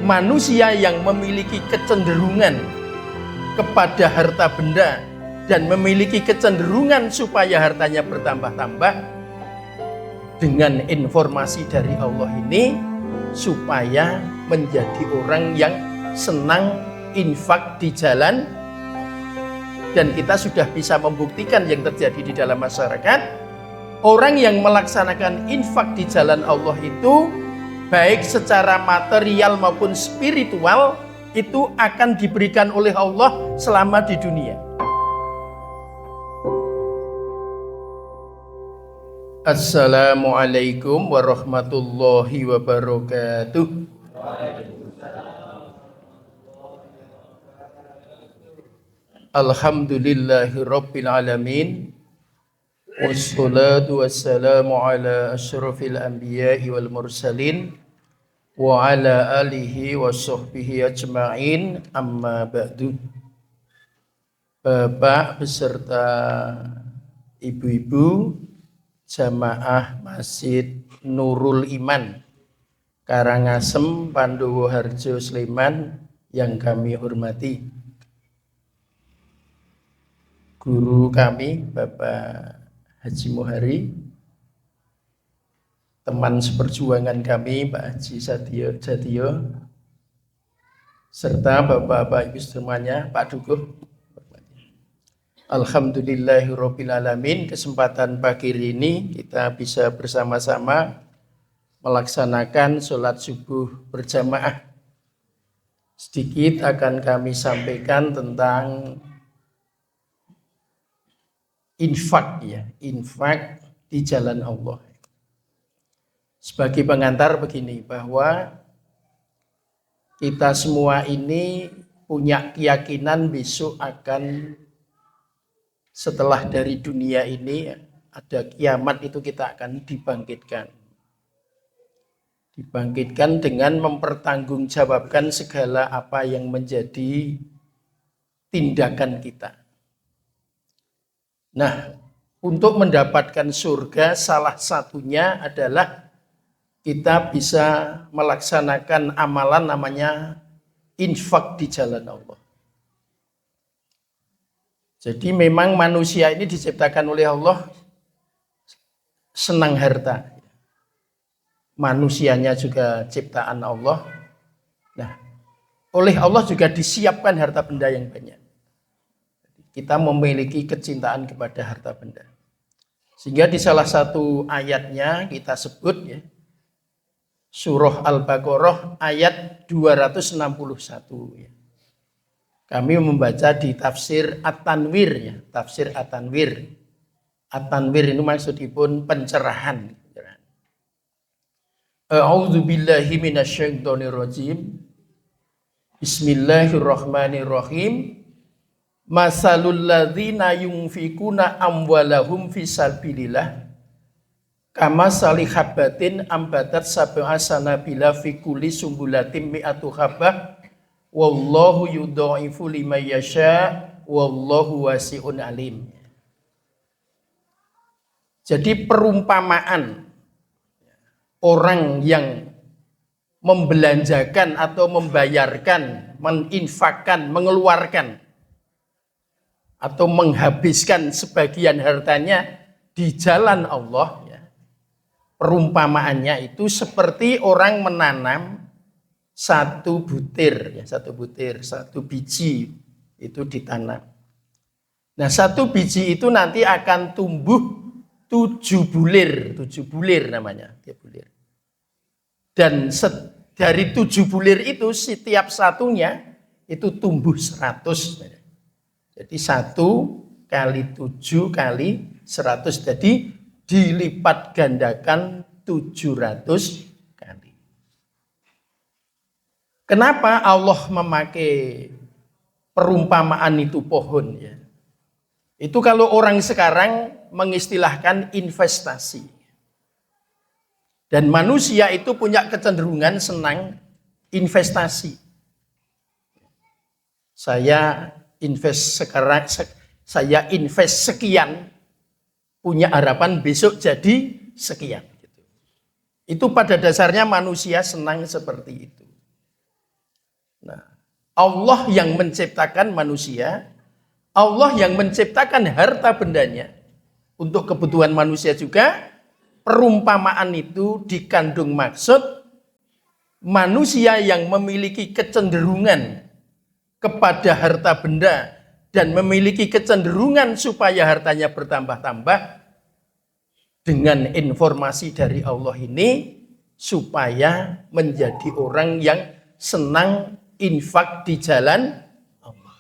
manusia yang memiliki kecenderungan kepada harta benda dan memiliki kecenderungan supaya hartanya bertambah-tambah, dengan informasi dari Allah ini supaya menjadi orang yang senang infak di jalan. Dan kita sudah bisa membuktikan yang terjadi di dalam masyarakat. Orang yang melaksanakan infak di jalan Allah itu, baik secara material maupun spiritual, itu akan diberikan oleh Allah selama di dunia. Assalamualaikum warahmatullahi wabarakatuh. Alhamdulillahirabbil alamin. Wassalatu wassalamu ala asyrafil anbiya'i wal mursalin wa ala alihi wa sahbihi ajma'in, amma ba'du. Bapak beserta ibu-ibu jamaah Masjid Nurul Iman Karangasem, Pandowo Harjo, Sleman yang kami hormati, guru kami Bapak Haji Muhari, teman seperjuangan kami Pak Haji Jatio, serta bapak-bapak ibu semuanya, Pak Dukuh. Alhamdulillahirabbil alamin. Kesempatan pagi ini kita bisa bersama-sama melaksanakan sholat subuh berjamaah. Sedikit akan kami sampaikan tentang infak, ya, infak di jalan Allah. Sebagai pengantar begini, bahwa kita semua ini punya keyakinan besok akan, setelah dari dunia ini ada kiamat, itu kita akan dibangkitkan. Dibangkitkan dengan mempertanggungjawabkan segala apa yang menjadi tindakan kita. Nah, untuk mendapatkan surga salah satunya adalah kita bisa melaksanakan amalan namanya infak di jalan Allah. Jadi memang manusia ini diciptakan oleh Allah senang harta. Manusianya juga ciptaan Allah. Nah, oleh Allah juga disiapkan harta benda yang banyak. Kita memiliki kecintaan kepada harta benda. Sehingga di salah satu ayatnya kita sebut, ya, Surah Al-Baqarah ayat 261. Ya. Kami membaca di tafsir At-Tanwir, ya, tafsir At-Tanwir. At-Tanwir ini maksudipun pencerahan. A'udzu billahi minasyaitonir rajim. Bismillahirrahmanirrahim. Masalul ladzina yunfikuna amwalahum fisabilillah kama salihabatin ambatat sab'a sanabila fi kulli sumbulatin mi'atu habbah wallahu yudha'ifu liman yasha wallahu wasi'un alim. Jadi perumpamaan orang yang membelanjakan atau membayarkan, meninfakkan, mengeluarkan atau menghabiskan sebagian hartanya di jalan Allah, ya, perumpamaannya itu seperti orang menanam satu butir, ya, satu biji itu ditanam. Nah, satu biji itu nanti akan tumbuh 7 bulir namanya, 3 bulir. Dan dari 7 bulir itu setiap satunya itu tumbuh 100. Jadi 1 kali 7 kali 100, jadi dilipat gandakan 700 kali. Kenapa Allah memakai perumpamaan itu pohon, ya? Itu kalau orang sekarang mengistilahkan investasi. Dan manusia itu punya kecenderungan senang investasi. Saya invest sekarang, saya invest sekian, punya harapan besok jadi sekian. Itu pada dasarnya manusia senang seperti itu. Nah, Allah yang menciptakan manusia, Allah yang menciptakan harta bendanya untuk kebutuhan manusia juga. Perumpamaan itu dikandung maksud manusia yang memiliki kecenderungan kepada harta benda dan memiliki kecenderungan supaya hartanya bertambah-tambah, dengan informasi dari Allah ini supaya menjadi orang yang senang infak di jalan Allah.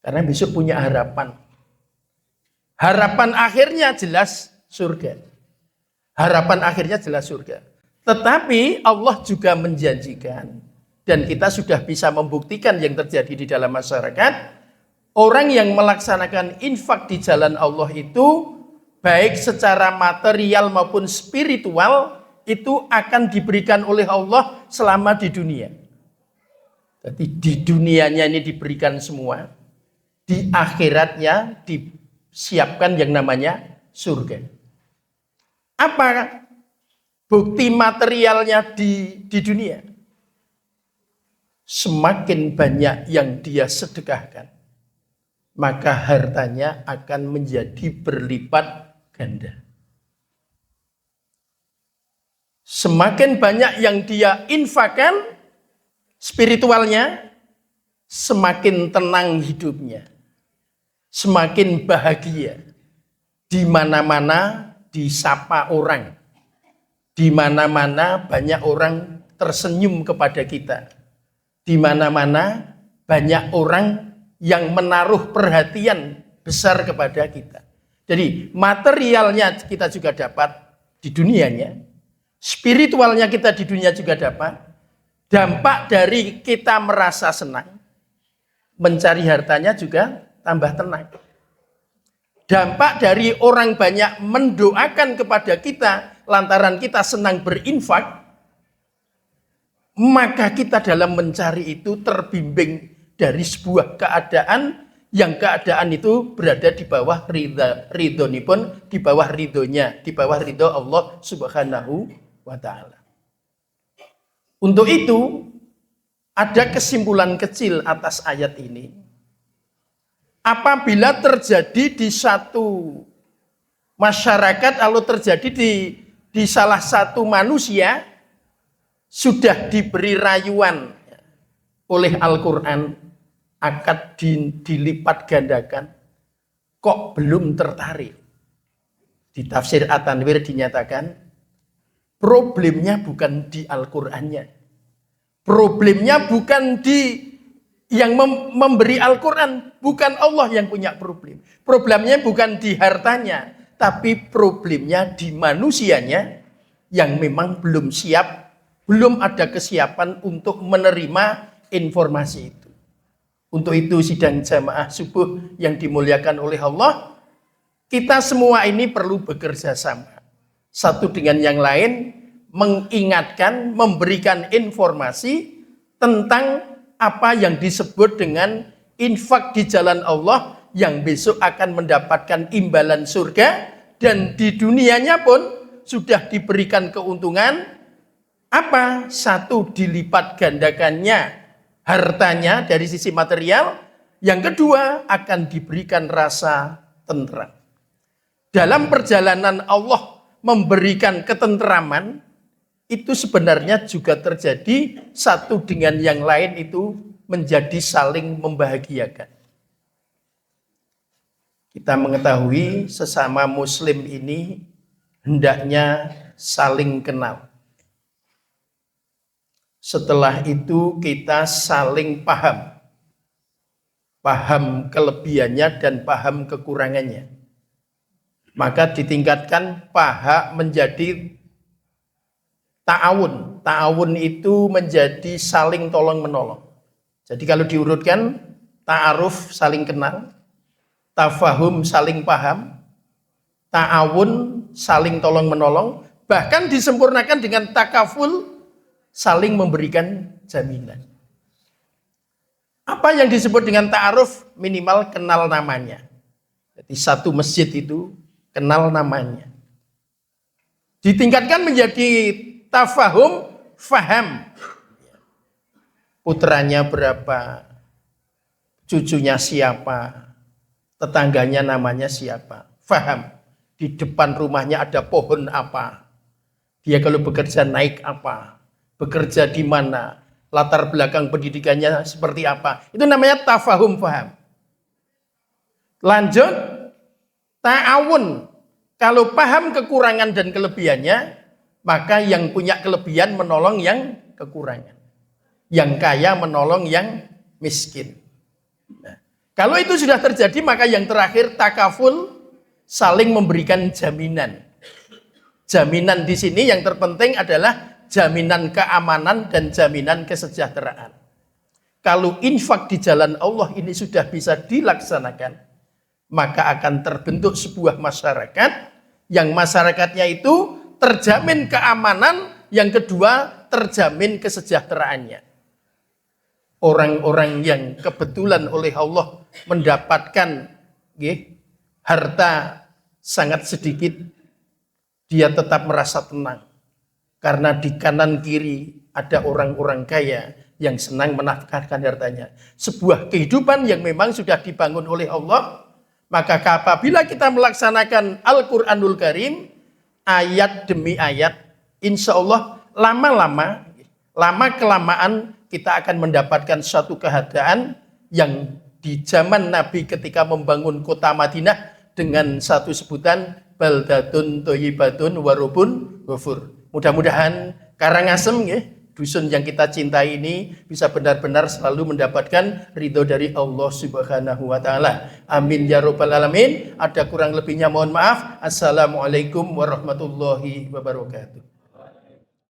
Karena besok punya harapan. Harapan akhirnya jelas surga. Harapan akhirnya jelas surga. Tetapi Allah juga menjanjikan, dan kita sudah bisa membuktikan yang terjadi di dalam masyarakat, orang yang melaksanakan infak di jalan Allah itu, baik secara material maupun spiritual, itu akan diberikan oleh Allah selama di dunia. Jadi di dunianya ini diberikan semua, di akhiratnya disiapkan yang namanya surga. Apa bukti materialnya di dunia? Semakin banyak yang dia sedekahkan, maka hartanya akan menjadi berlipat ganda. Semakin banyak yang dia infakkan spiritualnya, semakin tenang hidupnya, semakin bahagia. Di mana-mana disapa orang, di mana-mana banyak orang tersenyum kepada kita, di mana-mana banyak orang yang menaruh perhatian besar kepada kita. Jadi materialnya kita juga dapat di dunianya, spiritualnya kita di dunia juga dapat. Dampak dari kita merasa senang, mencari hartanya juga tambah tenang. Dampak dari orang banyak mendoakan kepada kita lantaran kita senang berinfak, maka kita dalam mencari itu terbimbing dari sebuah keadaan yang keadaan itu berada di bawah ridhonipun, di bawah ridhonya, di bawah ridho Allah Subhanahu wa ta'ala. Untuk itu ada kesimpulan kecil atas ayat ini. Apabila terjadi di satu masyarakat, atau terjadi di salah satu manusia, sudah diberi rayuan oleh Al-Quran, akad dilipat gandakan, kok belum tertarik. Di tafsir At-Tanwir dinyatakan, problemnya bukan di Al-Qurannya. Problemnya bukan di yang memberi Al-Quran, bukan Allah yang punya problem. Problemnya bukan di hartanya, tapi problemnya di manusianya yang memang belum siap, belum ada kesiapan untuk menerima informasi itu. Untuk itu sidang jamaah subuh yang dimuliakan oleh Allah, kita semua ini perlu bekerja sama. Satu dengan yang lain, mengingatkan, memberikan informasi tentang apa yang disebut dengan infak di jalan Allah yang besok akan mendapatkan imbalan surga, dan di dunianya pun sudah diberikan keuntungan. Apa? Satu, dilipat gandakannya hartanya dari sisi material. Yang kedua, akan diberikan rasa tentram. Dalam perjalanan Allah memberikan ketentraman, itu sebenarnya juga terjadi satu dengan yang lain itu menjadi saling membahagiakan. Kita mengetahui sesama muslim ini hendaknya saling kenal. Setelah itu kita saling paham. Paham kelebihannya dan paham kekurangannya. Maka ditingkatkan paha menjadi ta'awun. Ta'awun itu menjadi saling tolong menolong. Jadi kalau diurutkan, ta'aruf saling kenal, tafahum saling paham, ta'awun saling tolong menolong, bahkan disempurnakan dengan takaful saling memberikan jaminan. Apa yang disebut dengan ta'aruf? Minimal kenal namanya. Jadi satu masjid itu kenal namanya. Ditingkatkan menjadi tafahum, faham. putranya berapa, cucunya siapa, tetangganya namanya siapa. Faham, di depan rumahnya ada pohon apa, dia kalau bekerja naik apa, bekerja di mana, latar belakang pendidikannya seperti apa. Itu namanya tafahum, faham. Lanjut, ta'awun. Kalau paham kekurangan dan kelebihannya, maka yang punya kelebihan menolong yang kekurangan. Yang kaya menolong yang miskin. Nah, kalau itu sudah terjadi, maka yang terakhir takaful, saling memberikan jaminan. Jaminan di sini yang terpenting adalah jaminan keamanan dan jaminan kesejahteraan. Kalau infak di jalan Allah ini sudah bisa dilaksanakan, maka akan terbentuk sebuah masyarakat yang masyarakatnya itu terjamin keamanan, yang kedua terjamin kesejahteraannya. Orang-orang yang kebetulan oleh Allah mendapatkan harta sangat sedikit, dia tetap merasa tenang. Karena di kanan kiri ada orang-orang kaya yang senang menafkahkan hartanya. Sebuah kehidupan yang memang sudah dibangun oleh Allah. Maka apabila kita melaksanakan Al-Quranul Karim, ayat demi ayat, insya Allah lama-kelamaan kita akan mendapatkan suatu keadaan yang di zaman Nabi ketika membangun kota Madinah dengan satu sebutan baldatun thayyibatun warubun ghafur. Mudah-mudahan Karangasem dusun yang kita cintai ini bisa benar-benar selalu mendapatkan ridho dari Allah Subhanahu wa taala. Amin ya rabbal alamin. Ada kurang lebihnya mohon maaf. Assalamualaikum warahmatullahi wabarakatuh.